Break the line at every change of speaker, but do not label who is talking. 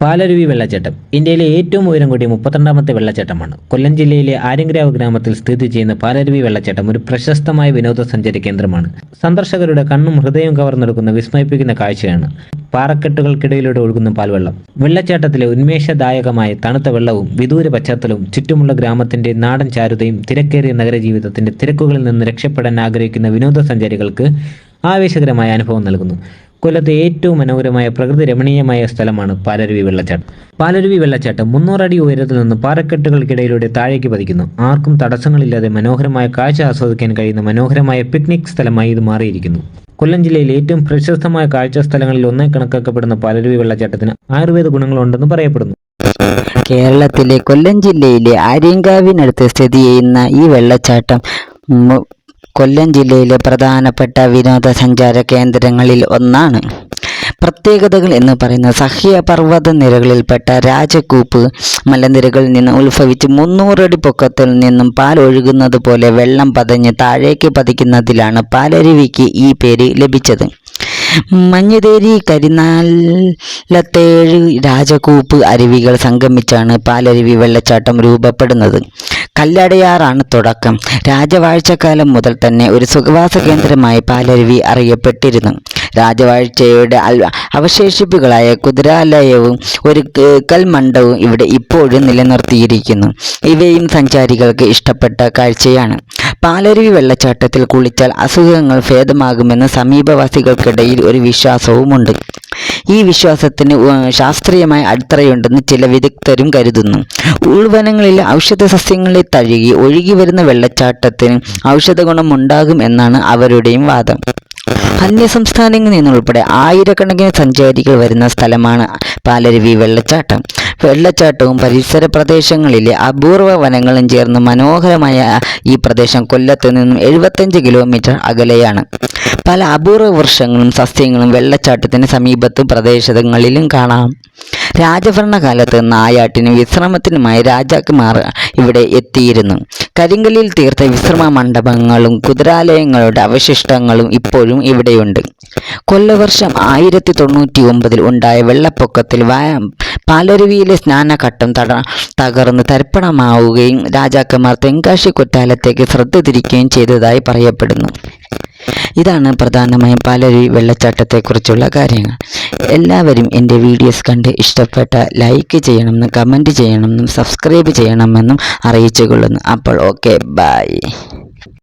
പാലരുവി വെള്ളച്ചാട്ടം ഇന്ത്യയിലെ ഏറ്റവും ഉയരം കൂടിയ 32ാമത്തെ വെള്ളച്ചാട്ടമാണ്. കൊല്ലം ജില്ലയിലെ ആര്യങ്കാവ് ഗ്രാമത്തിൽ സ്ഥിതി ചെയ്യുന്ന പാലരുവി വെള്ളച്ചാട്ടം ഒരു പ്രശസ്തമായ വിനോദസഞ്ചാര കേന്ദ്രമാണ്. സന്ദർശകരുടെ കണ്ണും ഹൃദയവും കവർന്നെടുക്കുന്ന വിസ്മയിപ്പിക്കുന്ന കാഴ്ചയാണ് പാറക്കെട്ടുകൾക്കിടയിലൂടെ ഒഴുകുന്ന പാൽവെള്ളം. വെള്ളച്ചാട്ടത്തിലെ ഉന്മേഷദായകമായ തണുത്ത വെള്ളവും വിദൂര പശ്ചാത്തലവും ചുറ്റുമുള്ള ഗ്രാമത്തിന്റെ നാടൻ ചാരുതയും തിരക്കേറിയ നഗരജീവിതത്തിന്റെ തിരക്കുകളിൽ നിന്ന് രക്ഷപ്പെടാൻ ആഗ്രഹിക്കുന്ന വിനോദസഞ്ചാരികൾക്ക് ആവേശകരമായ അനുഭവം നൽകുന്നു. കൊല്ലത്തെ ഏറ്റവും മനോഹരമായ പ്രകൃതി രമണീയമായ സ്ഥലമാണ് പാലരുവി വെള്ളച്ചാട്ടം. പാലരുവി വെള്ളച്ചാട്ടം 300 അടി ഉയരത്തിൽ നിന്ന് പാറക്കെട്ടുകൾക്കിടയിലൂടെ താഴേക്ക് പതിക്കുന്നു. ആർക്കും തടസ്സങ്ങളില്ലാതെ മനോഹരമായ കാഴ്ച ആസ്വദിക്കാൻ കഴിയുന്ന മനോഹരമായ പിക്നിക് സ്ഥലമായി ഇത് മാറിയിരിക്കുന്നു. കൊല്ലം ജില്ലയിലെ ഏറ്റവും പ്രശസ്തമായ കാഴ്ച സ്ഥലങ്ങളിൽ ഒന്നായി കണക്കാക്കപ്പെടുന്ന പാലരുവി വെള്ളച്ചാട്ടത്തിന് ആയുർവേദ ഗുണങ്ങളുണ്ടെന്ന് പറയപ്പെടുന്നു.
കേരളത്തിലെ കൊല്ലം ജില്ലയിലെ ആര്യങ്കാവിനടുത്ത് സ്ഥിതി ചെയ്യുന്ന ഈ വെള്ളച്ചാട്ടം കൊല്ലം ജില്ലയിലെ പ്രധാനപ്പെട്ട വിനോദസഞ്ചാര കേന്ദ്രങ്ങളിൽ ഒന്നാണ്. പ്രത്യേകതകൾ എന്ന് പറയുന്ന സഹ്യപർവ്വത നിരകളിൽപ്പെട്ട രാജകൂപ്പ് മലനിരകളിൽ നിന്ന് ഉത്ഭവിച്ച് 300 അടി പൊക്കത്തിൽ നിന്നും പാൽ ഒഴുകുന്നത് പോലെ വെള്ളം പതഞ്ഞ് താഴേക്ക് പതിക്കുന്നതിലാണ് പാലരുവിക്ക് ഈ പേര് ലഭിച്ചത്. മഞ്ഞുതേരി കരിനാലത്തേഴ് രാജകൂപ്പ് അരുവികൾ സംഗമിച്ചാണ് പാലരുവി വെള്ളച്ചാട്ടം രൂപപ്പെടുന്നത്. കല്ലടയാറാണ് തുടക്കം. രാജവാഴ്ചക്കാലം മുതൽ തന്നെ ഒരു സുഖവാസ കേന്ദ്രമായി പാലരുവി അറിയപ്പെട്ടിരുന്നു. രാജവാഴ്ചയുടെ അവശേഷിപ്പുകളായ കുതിരാലയവും ഒരു കൽമണ്ഡവും ഇവിടെ ഇപ്പോഴും നിലനിർത്തിയിരിക്കുന്നു. ഇവയും സഞ്ചാരികൾക്ക് ഇഷ്ടപ്പെട്ട കാഴ്ചയാണ്. പാലരുവി വെള്ളച്ചാട്ടത്തിൽ കുളിച്ചാൽ അസുഖങ്ങൾ ഭേദമാകുമെന്ന് സമീപവാസികൾക്കിടയിൽ ഒരു വിശ്വാസവുമുണ്ട്. ഈ വിശ്വാസത്തിന് ശാസ്ത്രീയമായ അടിത്തറയുണ്ടെന്ന് ചില വിദഗ്ധരും കരുതുന്നു. ഉൾവനങ്ങളിലെ ഔഷധ സസ്യങ്ങളെ തഴുകി ഒഴുകി വരുന്ന വെള്ളച്ചാട്ടത്തിന് ഔഷധ ഗുണം ഉണ്ടാകും എന്നാണ് അവരുടെയും വാദം. അന്യസംസ്ഥാനങ്ങളിൽ നിന്നുൾപ്പെടെ ആയിരക്കണക്കിന് സഞ്ചാരികൾ വരുന്ന സ്ഥലമാണ് പാലരുവി വെള്ളച്ചാട്ടം. വെള്ളച്ചാട്ടവും പരിസര പ്രദേശങ്ങളിലെ അപൂർവ വനങ്ങളും ചേർന്ന് മനോഹരമായ ഈ പ്രദേശം കൊല്ലത്ത് നിന്നും 75 കിലോമീറ്റർ അകലെയാണ്. പല അപൂർവ വൃക്ഷങ്ങളും സസ്യങ്ങളും വെള്ളച്ചാട്ടത്തിന് സമീപത്തും പ്രദേശങ്ങളിലും കാണാം. രാജഭരണകാലത്ത് നായാട്ടിനും വിശ്രമത്തിനുമായി രാജാക്കന്മാർ ഇവിടെ എത്തിയിരുന്നു. കരിങ്കല്ലിൽ തീർത്ത വിശ്രമ മണ്ഡപങ്ങളും കുതിരാലയങ്ങളുടെ അവശിഷ്ടങ്ങളും ഇപ്പോഴും ഇവിടെയുണ്ട്. കൊല്ലവർഷം 1099 ഉണ്ടായ വെള്ളപ്പൊക്കത്തിൽ പാലരുവിയിലെ സ്നാനഘട്ടം തകർന്ന് തരിപ്പണമാവുകയും രാജാക്കന്മാർ തെങ്കാശി കൊട്ടാരത്തേക്ക് ശ്രദ്ധ തിരിക്കുകയും ചെയ്തതായി പറയപ്പെടുന്നു. ഇതാണ് പ്രധാനമായും പാലരുവി വെള്ളച്ചാട്ടത്തെക്കുറിച്ചുള്ള കാര്യങ്ങൾ. എല്ലാവരും എൻ്റെ വീഡിയോസ് കണ്ട് ഇഷ്ടപ്പെട്ട ലൈക്ക് ചെയ്യണമെന്നും കമൻറ്റ് ചെയ്യണമെന്നും സബ്സ്ക്രൈബ് ചെയ്യണമെന്നും അറിയിച്ചു കൊള്ളുന്നു. അപ്പോൾ ഓക്കെ, ബൈ.